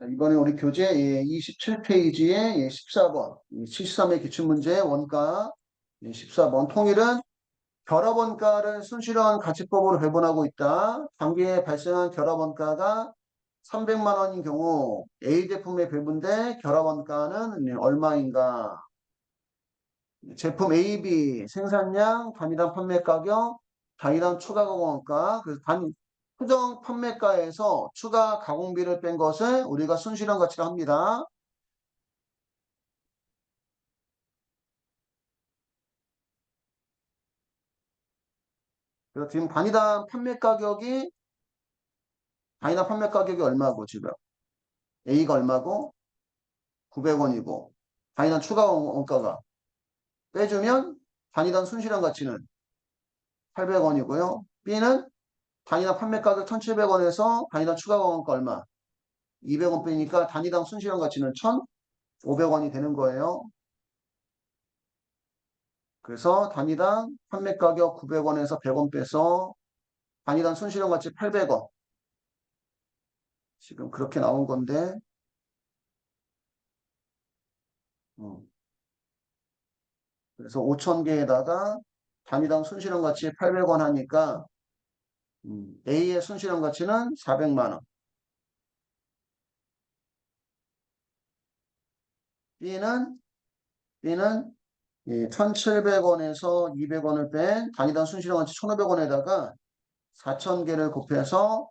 자, 이번에 우리 교재 27페이지에 14번, 73의 기출문제 원가 14번 통일은 결합원가를 순실현 가치법으로 배분하고 있다. 당기에 발생한 결합원가가 300만 원인 경우 A 제품의 배분대 결합원가는 얼마인가? 제품 A, B 생산량, 단위당 판매가격, 단위당 추가가공원가, 그래서 수정 판매가에서 추가 가공비를 뺀 것을 우리가 순실현 가치라 합니다. 그래서 지금 단위당 판매 가격이 얼마고 지금 A가 얼마고 900원이고 단위당 추가 원가가 빼주면 단위당 순실현 가치는 800원이고요. B는 단위당 판매 가격 1,700원에서 단위당 추가 원가 얼마? 200원 빼니까 단위당 순실현 가치는 1,500원이 되는 거예요. 그래서 단위당 판매 가격 900원에서 100원 빼서 단위당 순실현 가치 800원. 지금 그렇게 나온 건데, 그래서 5,000개에다가 단위당 순실현 가치 800원 하니까, A의 순실현 가치는 400만 원. B는 1,700원에서 200원을 뺀 단위당 순실현 가치 1,500원에다가 4,000개를 곱해서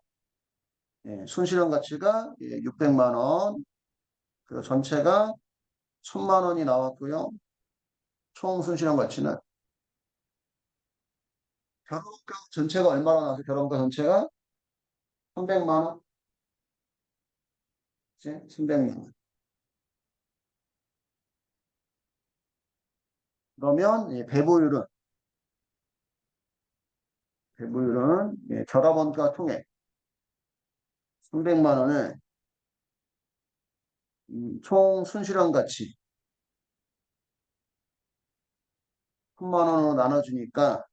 순실현 가치가 600만 원. 그리고 전체가 1,000만 원이 나왔고요. 총 순실현 가치는 결혼가 전체가 얼마나 나왔어요? 결혼가 전체가 300만 원. 그치? 300만 원. 그러면 배부율은 결합원가 통해 300만 원을 총 순실현 가치 3만 원으로 나눠주니까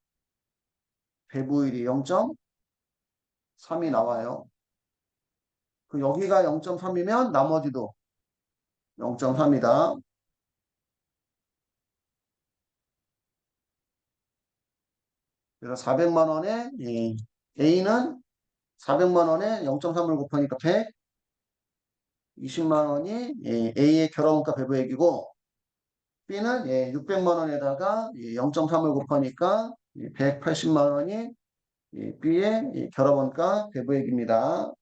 배부율이 0.3이 나와요. 그 여기가 0.3이면 나머지도 0.3이다. 그래서 400만 원에 A는 400만 원에 0.3을 곱하니까 120만 원이 A의 결합원가 배부액이고 B는 600만 원에다가 0.3을 곱하니까 180만 원이 B의 결합원가 배부액입니다.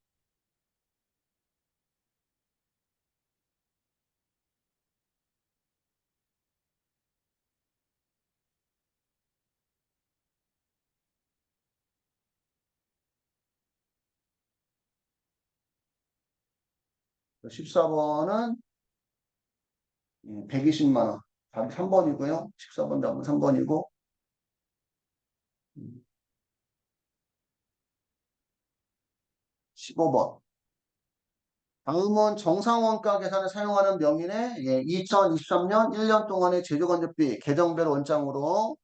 14번은 120만 원. 답이 3번이고요. 14번 답은 3번이고 15번. 다음은 정상원가 계산에 사용하는 명인의 2023년 1년 동안의 제조건조비 계정별 원장으로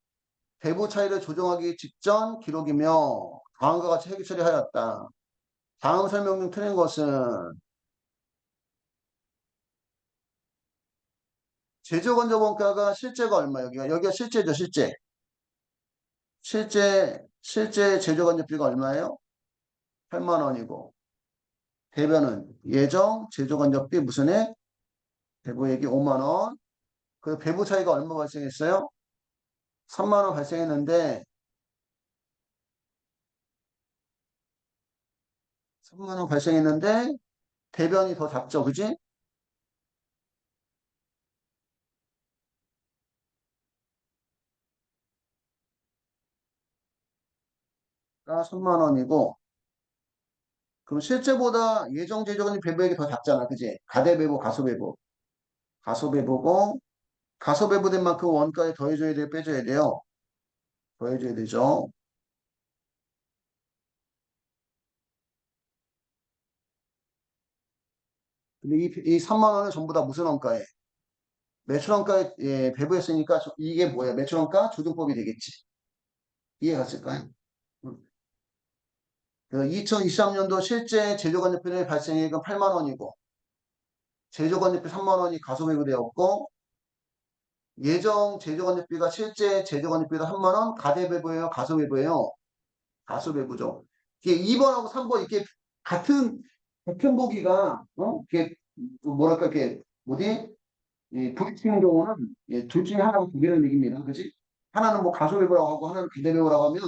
배부 차이를 조정하기 직전 기록이며 다음과 같이 회계 처리하였다. 다음 설명 중 틀린 것은 제조건조 원가가 실제가 얼마 여기가 실제죠 실제 제조건조비가 얼마예요? 8만 원이고 대변은 예정 제조건조비 무슨 해? 배부액이 5만 원. 그 배부 차이가 얼마 발생했어요? 3만 원 발생했는데 3만 원 발생했는데 대변이 더 작죠, 그지? 가 3만 원이고 그럼 실제보다 예정 제조건조비 배부액이 더 작잖아, 그지? 가대배부, 가소배부, 가소배부고 가소배부된 만큼 원가에 더해줘야 돼요, 빼줘야 돼요? 더해줘야 되죠. 근데 이 3만 원은 전부 다 무슨 원가에? 매출원가에 배부했으니까 이게 뭐야? 매출원가 조정법이 되겠지. 이해 갔을까요? 2023년도 실제 제조관리표의 발생액은 8만 원이고 제조건조비 3만 원이 가소배부되었고 예정 제조건조비가 실제 제조건조비가 3만 원 가대배부예요, 가소배부예요? 가소배부죠. 이게 2번하고 3번 이게 같은 보기가 이게 뭐랄까 이게 뭐지? 부딪히는 경우는 둘 중에 하나가 답이라는 얘기입니다. 그지? 하나는 뭐 가소배부라고 하고 하나는 가대배부라고 하면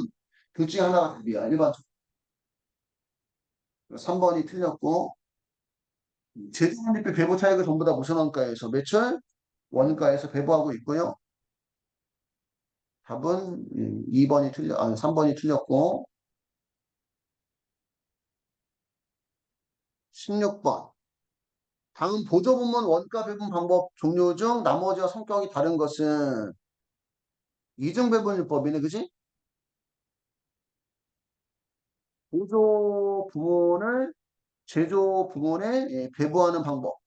둘 중에 하나가 답이야. 일반적으로. 3번이 틀렸고 제조건조비 배부 차익을 전부 다 무슨 원가에서 매출 원가에서 배부하고 있고요. 답은 2번이 아니 3번이 틀렸고 16번. 다음 보조부문 원가 배분 방법 종류 중 나머지와 성격이 다른 것은 이중배분율법이네, 그지? 보조 부문을 제조 부문에 배부하는 방법.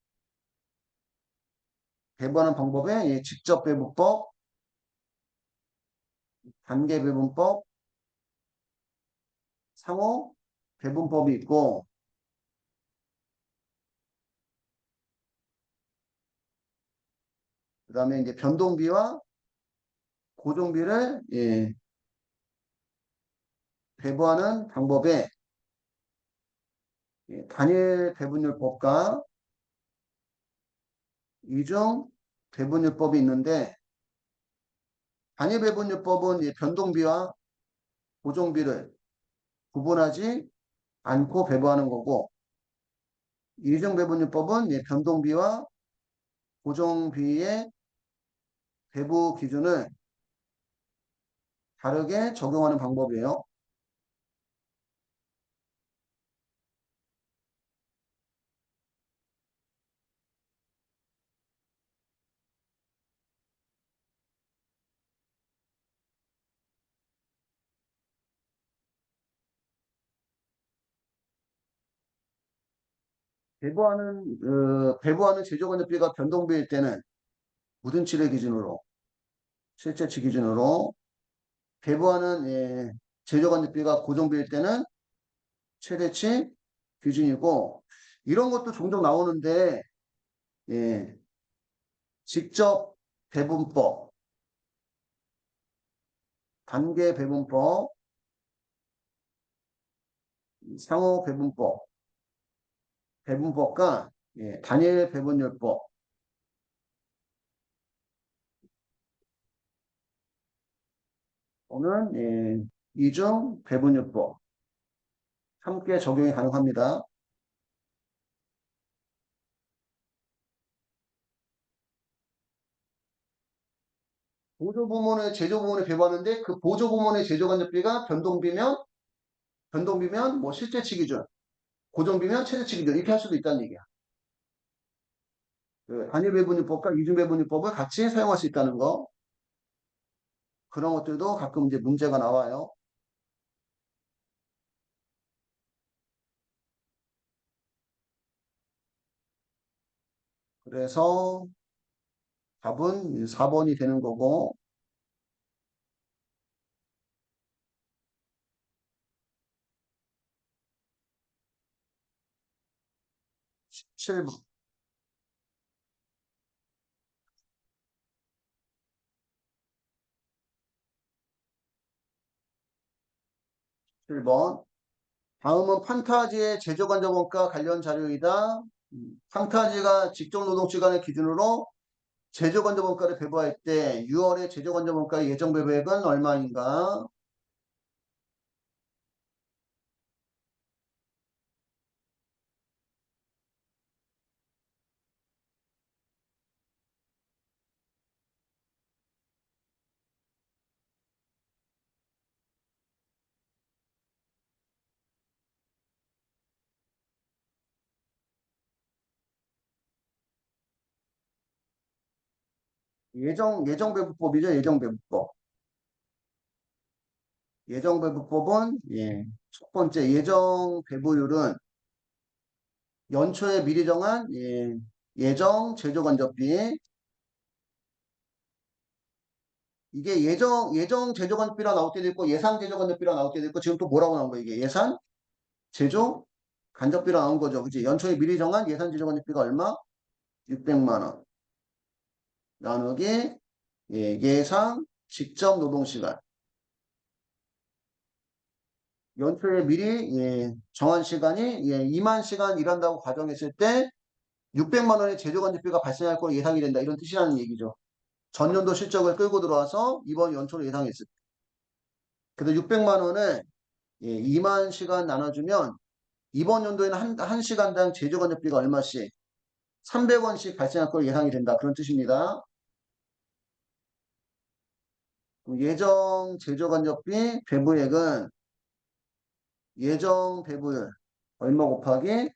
배부하는 방법에 직접 배분법, 단계 배분법, 상호 배분법이 있고 그 다음에 이제 변동비와 고정비를 배부하는 방법에 단일 배분율법과 이중 배분율법이 있는데 단일 배분율법은 변동비와 고정비를 구분하지 않고 배부하는 거고 이중 배분율법은 변동비와 고정비의 배부 기준을 다르게 적용하는 방법이에요. 배부하는 제조건조비가 변동비일 때는 무등치를 기준으로 실제치 기준으로 배부하는 제조건조비가 고정비일 때는 최대치 기준이고 이런 것도 종종 나오는데 예, 직접 배분법, 단계 배분법, 상호 배분법, 배분법과 단일 배분율법 또는 이중 배분율법 함께 적용이 가능합니다. 보조 부문을 제조 부문에 배부하는데 그 보조 부문의 제조 간접비가 변동비면 뭐 실제치 기준, 고정비면 최대치 기준 이렇게 할 수도 있다는 얘기야. 그 단일 배분율법과 이중 배분율법을 같이 사용할 수 있다는 거. 그런 것들도 가끔 이제 문제가 나와요. 그래서 답은 4번이 되는 거고 17번. 7번. 다음은 판타지의 제조간접원가 관련 자료이다. 판타지가 직종노동시간을 기준으로 제조간접원가를 배부할 때 6월에 제조간접원가의 예정 배부액은 얼마인가? 예정 배부법이죠. 예정 배부법. 예정 배부법은 첫 번째 예정 배부율은 연초에 미리 정한 예정 제조간접비 이게 예정 제조간접비라 나올 때도 있고 예상 제조간접비라 나올 때도 있고 지금 또 뭐라고 나온 거예요? 이게 예산 제조 간접비라 나온 거죠. 그치? 연초에 미리 정한 예산 제조간접비가 얼마? 600만 원 나누기 예상 직접 노동시간. 연초에 미리 정한 시간이 2만 시간 일한다고 가정했을 때 600만 원의 제조간접비가 발생할 걸로 예상이 된다. 이런 뜻이라는 얘기죠. 전년도 실적을 끌고 들어와서 이번 연초로 예상했을 때. 그래서 600만 원을 2만 시간 나눠주면 이번 연도에는 한 시간당 제조간접비가 얼마씩? 300원씩 발생할 걸로 예상이 된다. 그런 뜻입니다. 예정 제조간접비 배부액은 예정 배부율 얼마 곱하기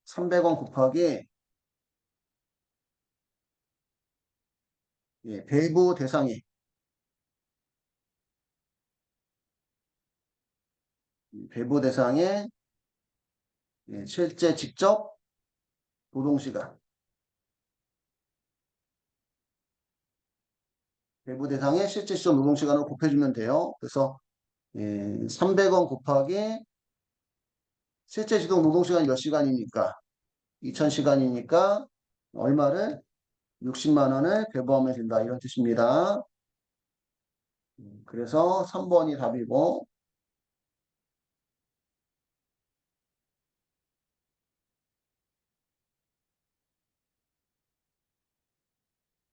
300원 곱하기 배부 대상이 배부 대상의 실제 직접 노동시간 배부 대상의 실제 직접 노동시간을 곱해주면 돼요. 그래서 300원 곱하기 실제 지속 노동시간이 몇 시간이니까 2000시간이니까 얼마를 60만 원을 배부하면 된다. 이런 뜻입니다. 그래서 3번이 답이고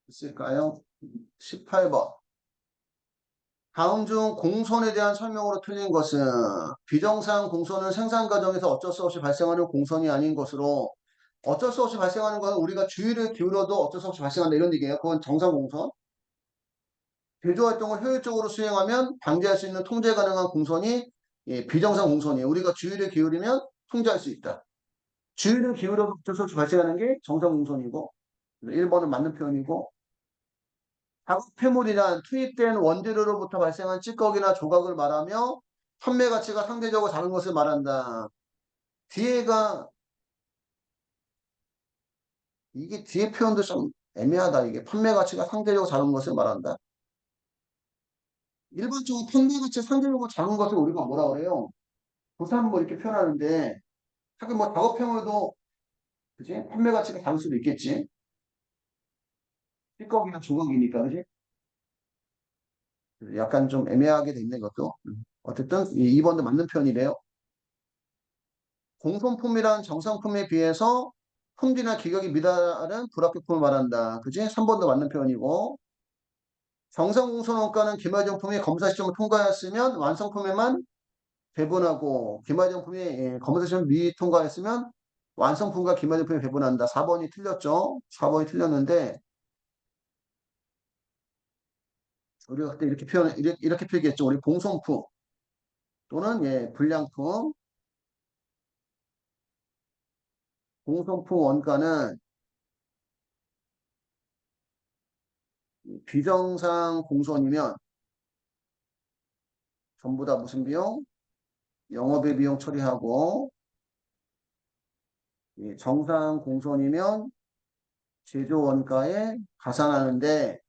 있을까요? 18번. 다음 중 공손에 대한 설명으로 틀린 것은 비정상 공손은 생산 과정에서 어쩔 수 없이 발생하는 공손이 아닌 것으로 어쩔 수 없이 발생하는 것은 우리가 주의를 기울여도 어쩔 수 없이 발생한다 이런 얘기예요. 그건 정상 공손. 제조 활동을 효율적으로 수행하면 방지할 수 있는 통제 가능한 공손이 비정상 공손이에요. 우리가 주의를 기울이면 통제할 수 있다. 주의를 기울여도 어쩔 수 없이 발생하는 게 정상 공손이고 1번은 맞는 표현이고 작업 폐물이란 투입된 원재료로부터 발생한 찌꺼기나 조각을 말하며 판매 가치가 상대적으로 작은 것을 말한다. 뒤에가 이게 뒤에 표현도 좀 애매하다. 이게 판매 가치가 상대적으로 작은 것을 말한다. 일반적으로 판매 가치가 상대적으로 작은 것을 우리가 뭐라 그래요? 부산뭐 이렇게 표현하는데 하긴 뭐 작업 폐물도 그지? 판매 가치가 작을 수도 있겠지. 찌꺼기나 조각이니까 그지? 약간 좀 애매하게 돼 있는 것도. 어쨌든 이 2번도 맞는 표현이래요. 공손품이란 정성품에 비해서 품질이나 기격이 미달한 불합격품을 말한다. 그지? 3번도 맞는 표현이고 정성공손원가는 기말정품이 검사 시점을 통과했으면 완성품에만 배분하고 기말정품이 검사 시점 미 통과했으면 완성품과 기말정품이 배분한다. 4번이 틀렸죠? 4번이 틀렸는데 우리가 그때 이렇게 표기했죠. 우리 공손품 또는 불량품 공손품 원가는 비정상 공손이면 전부 다 무슨 비용? 영업의 비용 처리하고 정상 공손이면 제조 원가에 가산하는데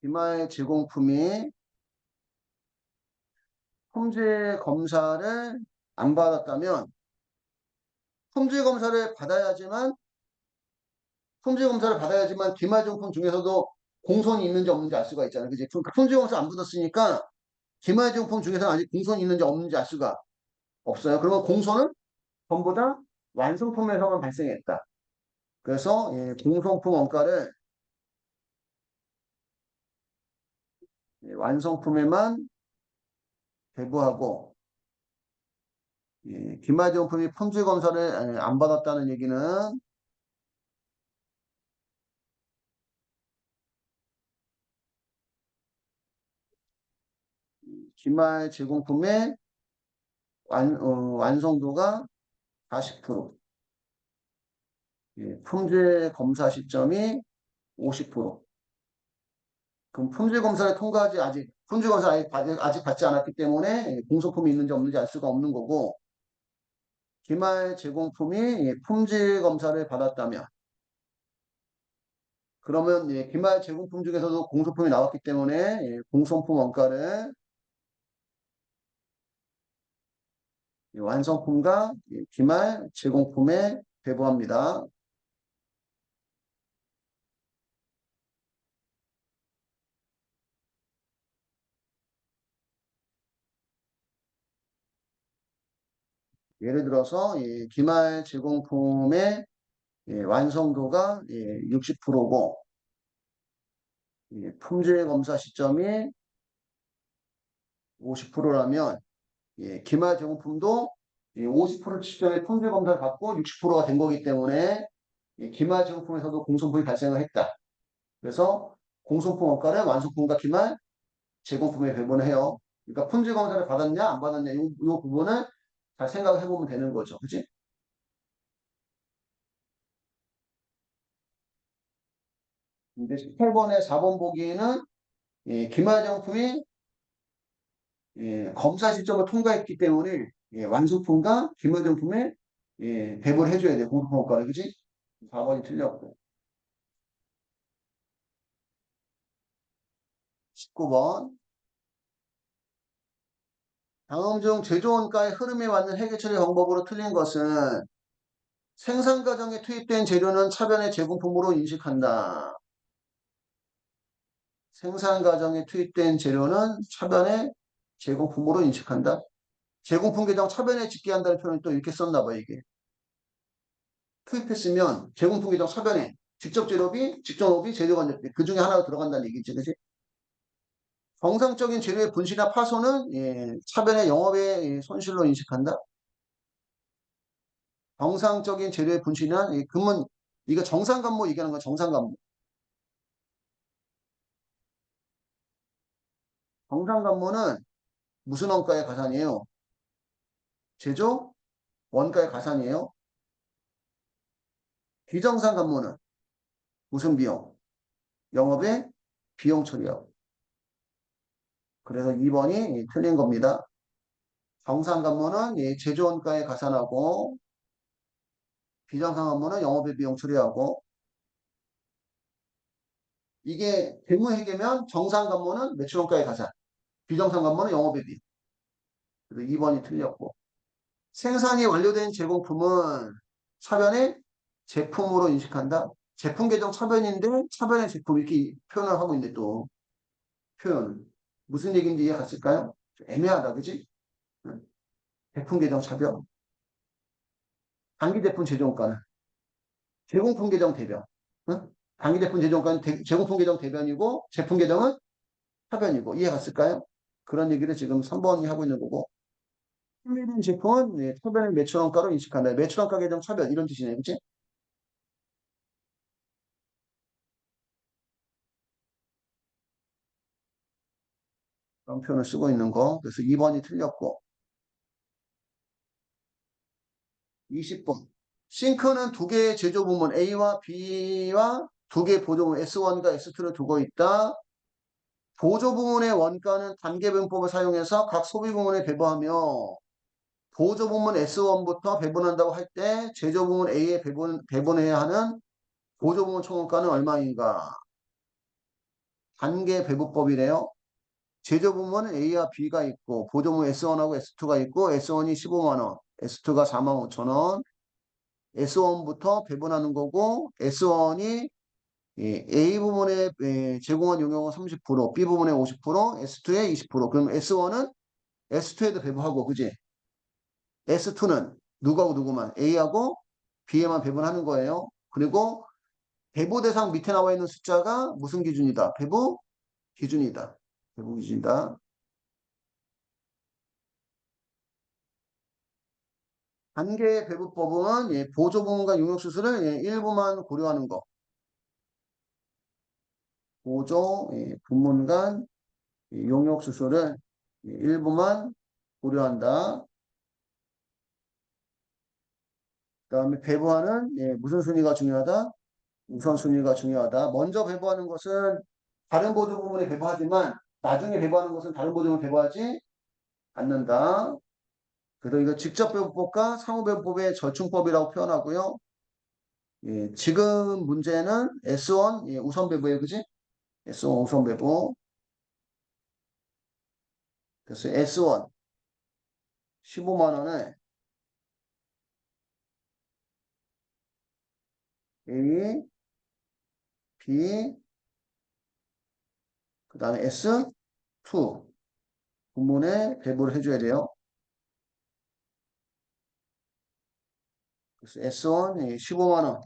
기말 제공품이 품질 검사를 안 받았다면 품질 검사를 받아야지만 기말 제공품 중에서도 공손이 있는지 없는지 알 수가 있잖아요. 그지? 그러니까 품질 검사 안 받았으니까 기말 제공품 중에서는 아직 공손이 있는지 없는지 알 수가 없어요. 그러면 공손은 전부 다 완성품에서만 발생했다. 그래서 공손품 원가를 완성품에만 배부하고 기말제품이 품질 검사를 안 받았다는 얘기는 기말 제공품의 완성도가 40%, 품질 검사 시점이 50%. 그럼 품질 검사를 통과하지 품질 검사 아직 받지 않았기 때문에 공소품이 있는지 없는지 알 수가 없는 거고 기말 제공품이 품질 검사를 받았다면 그러면 예, 기말 제공품 중에서도 공소품이 나왔기 때문에 예, 공소품 원가를 완성품과 예, 기말 제공품에 배부합니다. 예를 들어서 예, 기말 제공품의 예, 완성도가 예, 60%고 예, 품질 검사 시점이 50%라면 예, 기말 제공품도 예, 50% 시점에 품질 검사를 받고 60%가 된 거기 때문에 예, 기말 제공품에서도 공소품이 발생을 했다. 그래서 공소품 원가를 완성품과 기말 제공품에 배분을 해요. 그러니까 품질 검사를 받았냐 안 받았냐 이 부분을 잘 생각을 해보면 되는 거죠. 그치? 근데 18번에 4번 보기에는 예, 기말 제공품이 예, 검사 시점을 통과했기 때문에 예, 완소품과 기물정품에 예, 배분을 해줘야 돼. 공소평가를. 그지? 4번이 틀렸고. 19번. 다음 중 제조원가의 흐름에 맞는 회계 처리 방법으로 틀린 것은 생산 과정에 투입된 재료는 차변의 제공품으로 인식한다. 생산 과정에 투입된 재료는 차변의 제공품으로 인식한다. 제공품 계정 차변에 집계한다는 표현을 또 이렇게 썼나 봐, 이게. 투입했으면 제공품 계정 차변에 직접 재료비, 직전업이, 재료관리비 그 중에 하나가 들어간다는 얘기지, 그치? 정상적인 재료의 분실이나 파손은 예, 차변의 영업의 예, 손실로 인식한다. 정상적인 재료의 분실이나 예, 그러면 이거 정상감모 얘기하는 거야. 정상감모. 정상감모는 무슨 원가의 가산이에요? 제조 원가의 가산이에요. 비정상감모는 무슨 비용? 영업의 비용 처리요. 그래서 2번이 틀린 겁니다. 정상감모는 예, 제조 원가의 가산하고 비정상감모는 영업의 비용 처리하고 이게 대무회계면 정상감모는 매출원가의 가산, 비정상감모는 영업외비. 그래서 2번이 틀렸고 생산이 완료된 제공품은 차변의 제품으로 인식한다. 제품 계정 차변인데 차변의 제품 이렇게 표현을 하고 있는데 또 표현 무슨 얘기인지 이해 갔을까요? 애매하다, 그지? 응. 제품 계정 차변, 단기 제품 제조원가는 제공품 계정 대변. 응? 단기 제품 제조원가는 제공품 계정 대변이고 제품 계정은 차변이고 이해 갔을까요? 그런 얘기를 지금 3번이 하고 있는 거고 판매된 제품은 네, 차변을 매출원가로 인식한다. 매출원가 계정 차변 이런 뜻이네, 그치? 그런 표현을 쓰고 있는 거. 그래서 2번이 틀렸고 20번 싱크는 두 개의 제조 부문 A와 B와 두 개의 보조 부문 S1과 S2를 두고 있다. 보조 부문의 원가는 단계분법을 사용해서 각 소비 부문에 배분하며 보조 부문 S1부터 배분한다고 할 때 제조 부문 A에 배분해야 하는 보조 부문 총원가는 얼마인가? 단계 배분법이래요. 제조 부문은 A와 B가 있고 보조 부문 S1하고 S2가 있고 S1이 15만 원, S2가 4만 5천 원. S1부터 배분하는 거고 S1이 A 부문에 제공한 용역은 30%, B 부문에 50%, S2에 20%. 그럼 S1은 S2에도 배분하고 그지? S2는 누구하고 누구만 A하고 B에만 배분하는 거예요. 그리고 배부 대상 밑에 나와 있는 숫자가 무슨 기준이다? 배부 기준이다. 배부 기준이다. 단계 배부법은 예, 보조 부문과 용역 수술을 예, 일부만 고려하는 거. 보조 부문 간 용역 수술을 예, 일부만 고려한다. 그다음에 배부하는 예, 무슨 순위가 중요하다? 우선순위가 중요하다. 먼저 배부하는 것은 다른 보조 부문에 배부하지만 나중에 배부하는 것은 다른 보조 부문에 배부하지 않는다. 그래서 이거 직접 배부법과 상호 배부법의 절충법이라고 표현하고요. 예, 지금 문제는 S1 예, 우선 배부에 그지? S1 우선 배부. 그래서 S1 15만 원에 A, B, 그 다음에 S2 부문에 배부를 해줘야 돼요. 그래서 S1 15만 원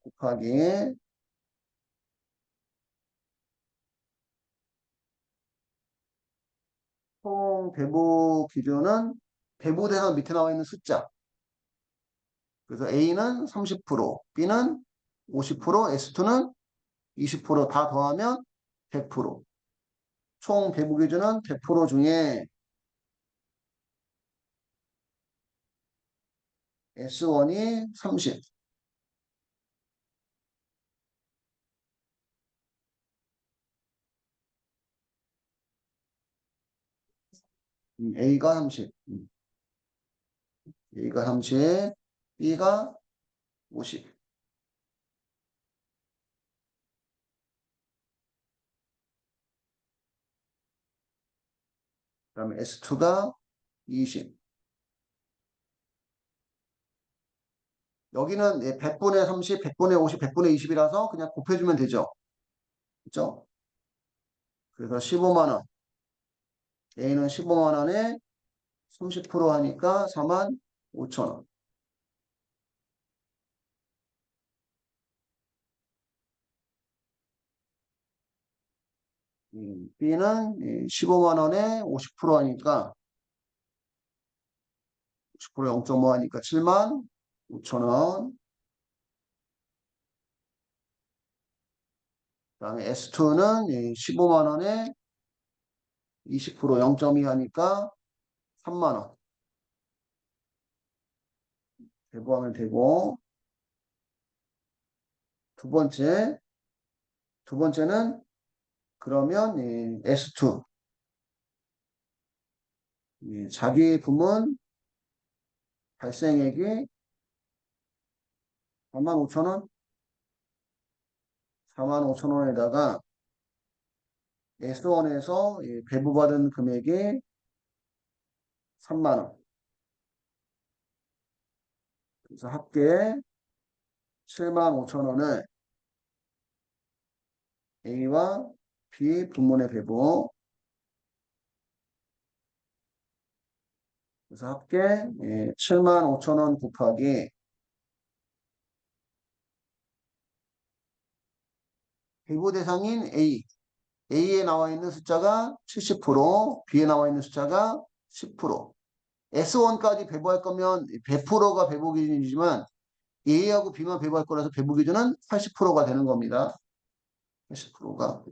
곱하기 총 배부 기준은 배부 대상 밑에 나와 있는 숫자. 그래서 A는 30%, B는 50%, S2는 20%다 더하면 100%. 총 배부 기준은 100% 중에 S1이 30, A가 30, A가 30, B가 50. 그다음에 S2가 20. 여기는 100분의 30, 100분의 50, 100분의 20이라서 그냥 곱해주면 되죠. 그죠? 그래서 15만 원. A는 15만 원에 30% 하니까 4만 5천 원. B는 15만 원에 50% 하니까 50% 0.5 하니까 7만 5천 원. 그다음에 S2는 15만 원에 20% 0.2 하니까 3만 원. 배부하면 되고 두 번째 두 번째는 그러면 S2 자기 부문 발생액이 4만 5천 원, 4만 5천 원에다가 S1에서 배부받은 금액이 3만 원. 그래서 합계 7만 5천 원을 A와 B 부문의 배부. 그래서 합계 7만 5천 원 곱하기 배부 대상인 A. A에 나와 있는 숫자가 70%, B에 나와 있는 숫자가 10%. S1까지 배부할 거면 100%가 배부 기준이지만 A하고 B만 배부할 거라서 배부 기준은 80%가 되는 겁니다. 80%가.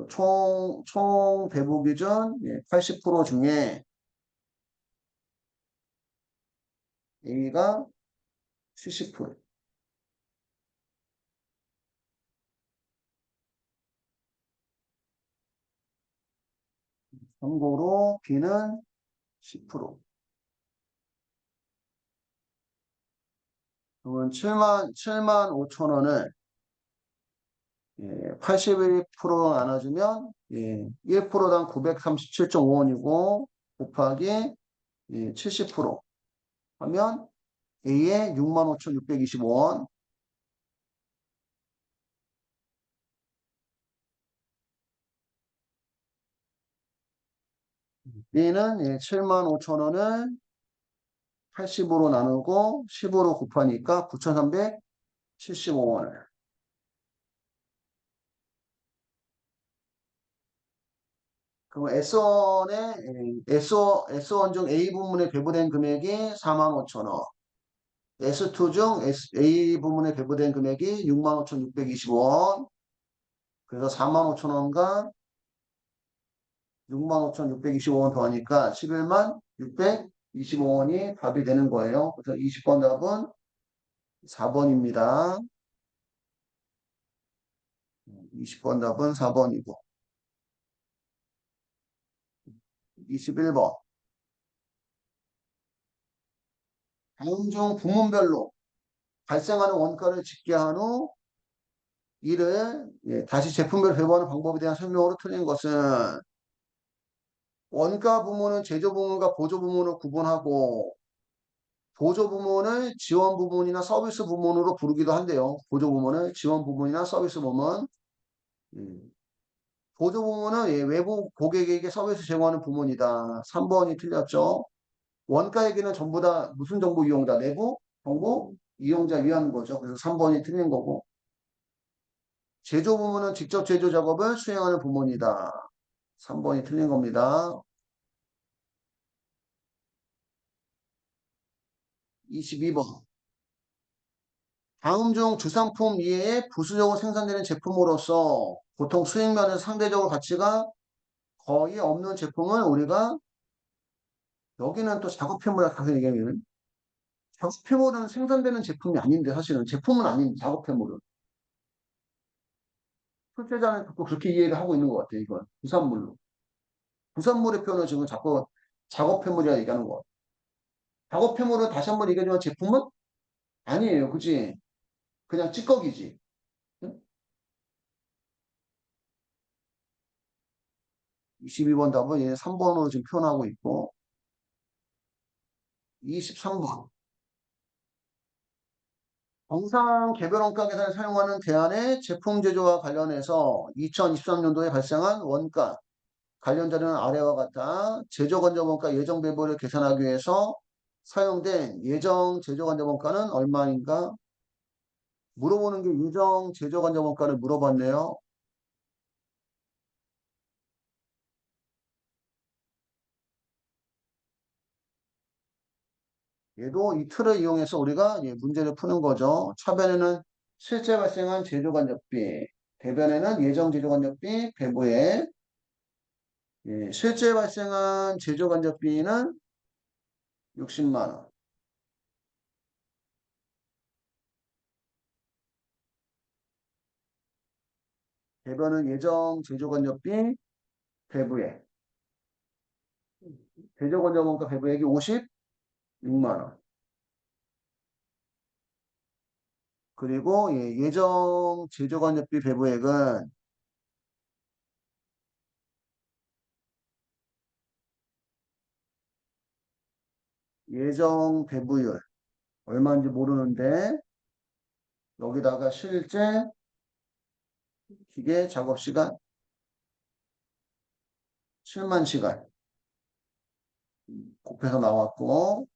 총 배부 기준 80% 중에 A가 70%. 참고로 B는 10%. 그러면 7만 5천 원을 81% 나눠주면 1%당 937.5원이고 곱하기 70% 하면 A에 65,625원, B는 7만 5천 원을 80으로 나누고 10으로 곱하니까 9,375원을. 그럼 S1 중 A 부문에 배부된 금액이 4만 5천 원. S2 중 A 부문에 배부된 금액이 65,625원. 그래서 4만 5천 원과 65,625원 더하니까 11만 625원이 답이 되는 거예요. 그래서 20번 답은 4번입니다. 20번 답은 4번이고. 21번. 다음 중 부문별로 발생하는 원가를 집계한 후 이를 다시 제품별로 배분하는 방법에 대한 설명으로 틀린 것은 원가 부문은 제조 부문과 보조 부문을 구분하고 보조 부문을 지원 부문이나 서비스 부문으로 부르기도 한대요. 보조 부문을 지원 부문이나 서비스 부문. 음. 보조 부문은 외부 고객에게 서비스 제공하는 부문이다. 3번이 틀렸죠. 원가 얘기는 전부 다 무슨 정보 이용자? 내부 정보 이용자 위한 거죠. 그래서 3번이 틀린 거고. 제조 부문은 직접 제조 작업을 수행하는 부문이다. 3번이 틀린 겁니다. 22번. 다음 중 주상품 이외에 부수적으로 생산되는 제품으로서 보통 수익면에서 상대적으로 가치가 거의 없는 제품을 우리가 여기는 또 작업폐물이라고 가서 얘기하면 작업폐물은 생산되는 제품이 아닌데 사실은 제품은 아닌 작업폐물은 출제자는 자꾸 그렇게 이해를 하고 있는 것 같아요. 이건 부산물로. 부산물의 표현을 지금 자꾸 작업폐물이라 얘기하는 것 같아요. 작업폐물은 다시 한번 얘기하지만 제품은 아니에요. 그지? 그냥 찌꺼기지. 응? 22번 답은 얘 3번으로 지금 표현하고 있고 23번. 정상 개별원가 계산에 사용하는 대안의 제품 제조와 관련해서 2023년도에 발생한 원가 관련 자료는 아래와 같다. 제조건조원가 예정 배분을 계산하기 위해서 사용된 예정 제조건조원가는 얼마인가? 물어보는 게 예정 제조건조원가를 물어봤네요. 얘도 이 틀을 이용해서 우리가 문제를 푸는 거죠. 차변에는 실제 발생한 제조간접비, 대변에는 예정 제조간접비, 배부에 실제 발생한 제조간접비는 60만 원. 대변은 예정 제조간접비, 배부에 제조건조원가 배부액이 56만 원. 그리고 예정 제조간접비 배부액은 예정 배부율 얼마인지 모르는데 여기다가 실제 기계 작업 시간 7만 시간 곱해서 나왔고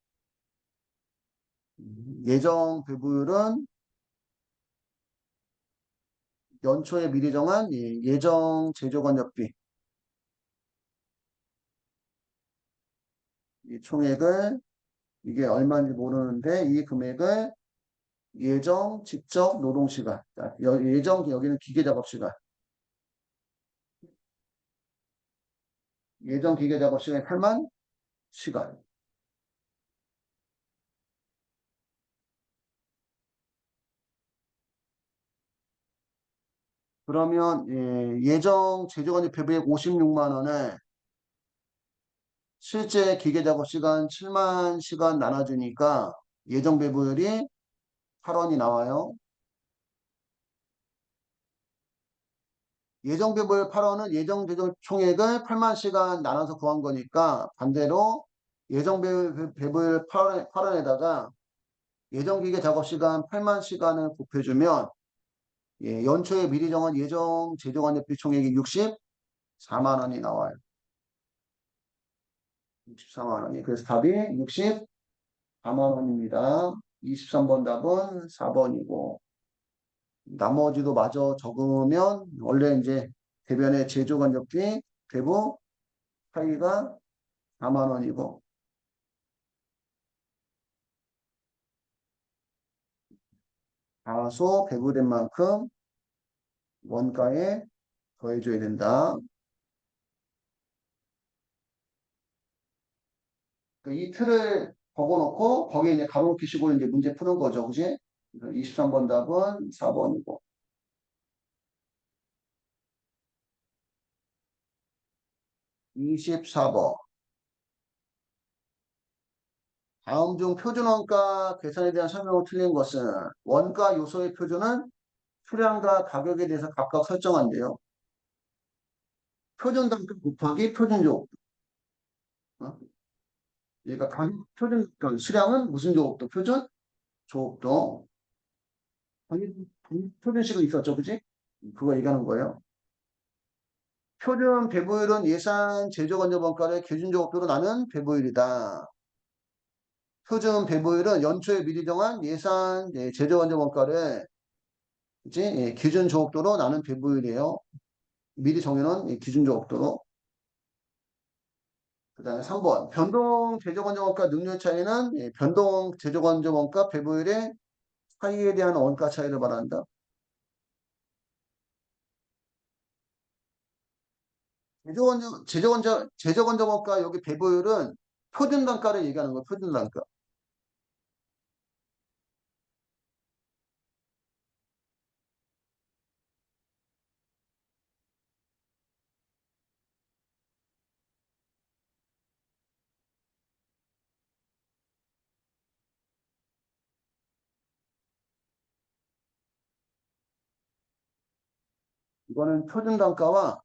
예정 배부율은 연초에 미리 정한 예정 제조건접비 이 총액을 이게 얼마인지 모르는데 이 금액을 예정 직접 노동시간 예정 여기는 기계 작업 시간 예정 기계 작업 시간이 8만 시간 그러면 예정 제조건이 배부액 56만 원에 실제 기계 작업 시간 7만 시간 나눠주니까 예정 배부율이 8원이 나와요. 예정 배부율 8원은 예정 제조 총액을 8만 시간 나눠서 구한 거니까 반대로 예정 배부율 8원에다가 예정 기계 작업 시간 8만 시간을 곱해주면 연초에 미리 정한 예정 제조관료비 총액이 64만 원이 나와요. 64만 원이. 그래서 답이 64만 원입니다. 23번 답은 4번이고 나머지도 마저 적으면 원래 이제 대변의 제조관료비 배부 차이가 4만 원이고 다소 배부된 만큼 원가에 더해줘야 된다. 이 틀을 적어놓고 거기에 이제 가로놓기 식으로 이제 문제 푸는 거죠. 그지? 23번 답은 4번이고. 24번. 다음 중 표준원가 계산에 대한 설명을 틀린 것은 원가 요소의 표준은 수량과 가격에 대해서 각각 설정한대요. 표준단가 곱하기 표준조업. 어? 그러니까 가격 표준 수량은 무슨 조업도 표준 조업도 표준식은 있었죠, 그지? 그거 얘기하는 거예요. 표준 배부율은 예산 제조건조원가를 기준조업도로 나눈 배부율이다. 표준 배부율은 연초에 미리 정한 예산 제조건조원가를 이제 기준 조업도로 나눈 배부율이에요. 미리 정해놓은 기준 조업도로. 그 다음에 3번 변동 제조건조원가 능률 차이는 변동 제조건조원가 배부율의 차이에 대한 원가 차이를 말한다. 제조건조원가 여기 배부율은 표준단가를 얘기하는 거예요. 표준단가. 이거는 표준단가와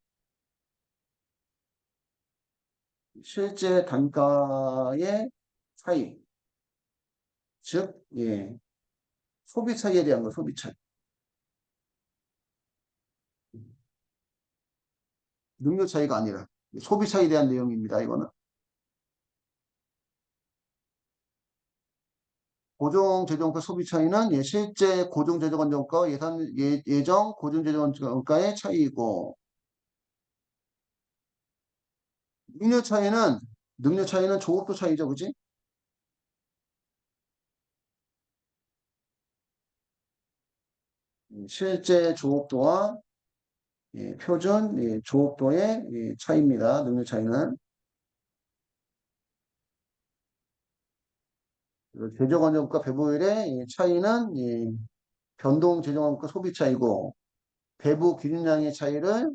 실제 단가의 차이, 즉, 소비 차이에 대한 거, 소비 차이. 능력 차이가 아니라 소비 차이에 대한 내용입니다. 이거는. 고정 재정가 소비 차이는 실제 고정 재정건정가 예정 고정 재정건정가의 차이이고 능력 차이는 조급도 차이죠, 그지? 실제 조업도와 표준 조업도의 차이입니다. 능력 차이는 재정건정가 배부율의 차이는 변동 재정건가 소비 차이고 배부 기준량의 차이를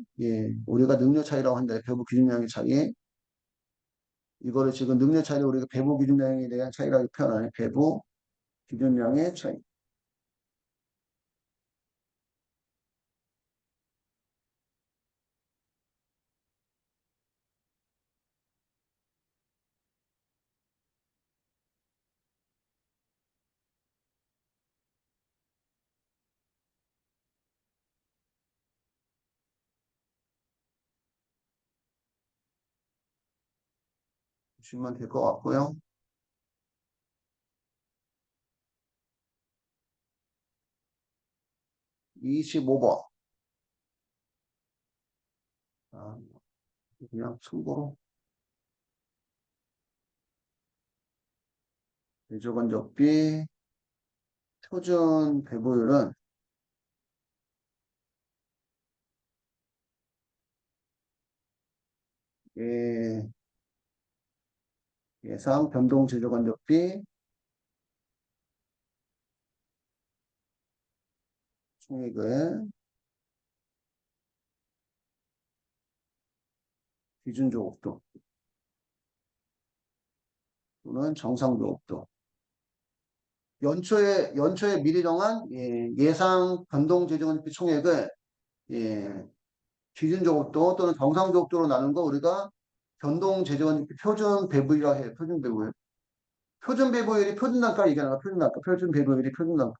우리가 능력 차이라고 한다. 배부 기준량의 차이. 이거를 지금 능력 차이를 우리가 배부 기준량에 대한 차이라고 표현하네. 배부 기준량의 차이. 보시면 될 것 같고요. 25번. 아, 그냥 참고로 대조건적비 표준 배부율은 예, 예상 변동 재조건적비 총액을 기준조업도 또는 정상조업도 연초에 미리 정한 예상 변동 재조건적비 총액을 기준조업도 또는 정상조업도로 나눈 거 우리가 변동 재조건적비 표준 배부율이라 해요. 표준 배부율. 표준 배부율이 표준 단가 얘기하는 거야. 표준 단가. 표준 배부율이 표준 단가.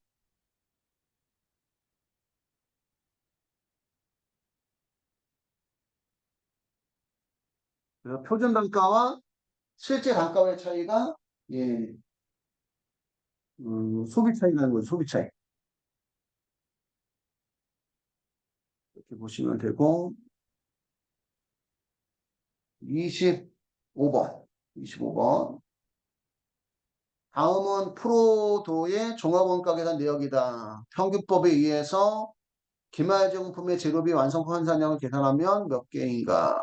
그래서 표준 단가와 실제 단가의 차이가 예, 소비 차이라는 거죠. 소비 차이. 이렇게 보시면 되고 25번. 25번. 다음은 프로도의 종합원가 계산 내역이다. 평균법에 의해서 기말제품의 재료비 완성품 환산량을 계산하면 몇 개인가?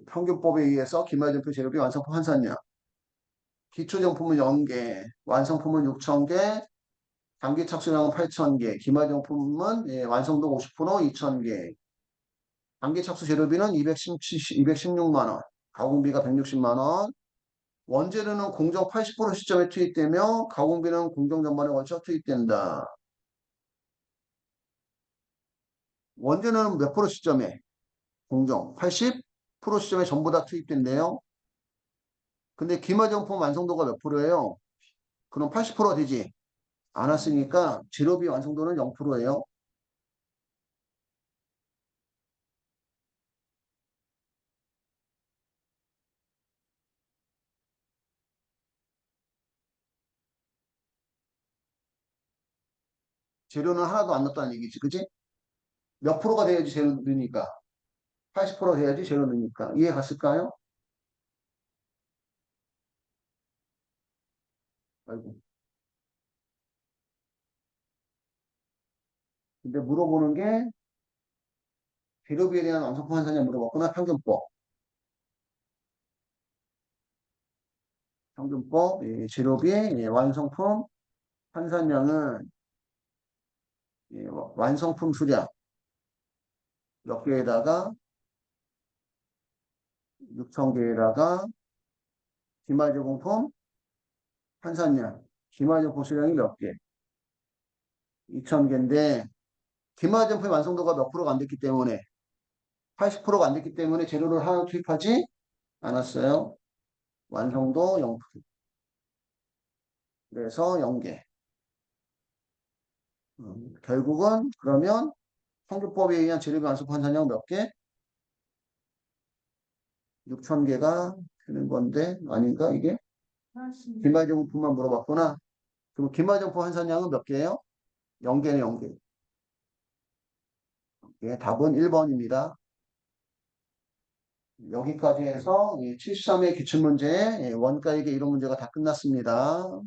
평균법에 의해서 기말제품 재료비 완성품 환산량. 기초정품은 0개, 완성품은 6,000개, 단기 착수량은 8,000개, 기말정품은 완성도 50% 2,000개, 단기 착수 재료비는 216만 원, 가공비가 160만 원, 원재료는 공정 80% 시점에 투입되며 가공비는 공정 전반에 걸쳐 투입된다. 원재료는 몇 프로 시점에? 공정 80% 시점에 전부 다 투입된대요. 근데 기마정품 완성도가 몇 프로예요? 그럼 80%가 되지. 안 왔으니까 재료비 완성도는 0%예요. 재료는 하나도 안 넣었다는 얘기지. 그지? 몇 프로가 돼야지 재료 넣으니까. 80% 돼야지 재료 넣으니까. 이해 갔을까요? 아이고. 근데 물어보는 게 재료비에 대한 완성품 환산량 물어봤구나. 평균법. 평균법. 예, 재료비 예, 완성품 환산량은 예, 완성품 수량 몇 개에다가 6천 개에다가 기말제공품 환산량. 기말제품 수량이 몇 개? 2천 개인데 기말제품의 완성도가 몇 프로가 안 됐기 때문에 80%가 안 됐기 때문에 재료를 하나 투입하지 않았어요. 완성도 0%. 그래서 0개. 결국은 그러면 평균법에 의한 재료비 완성 환산량 몇 개? 6천 개가 되는 건데 아닌가 이게? 기말제품만 물어봤구나. 그럼 기말제품 환산량은 몇 개예요? 0개네 0개. 예, 답은 1번입니다. 여기까지 해서 73회 기출문제 원가에게 이론 문제가 다 끝났습니다.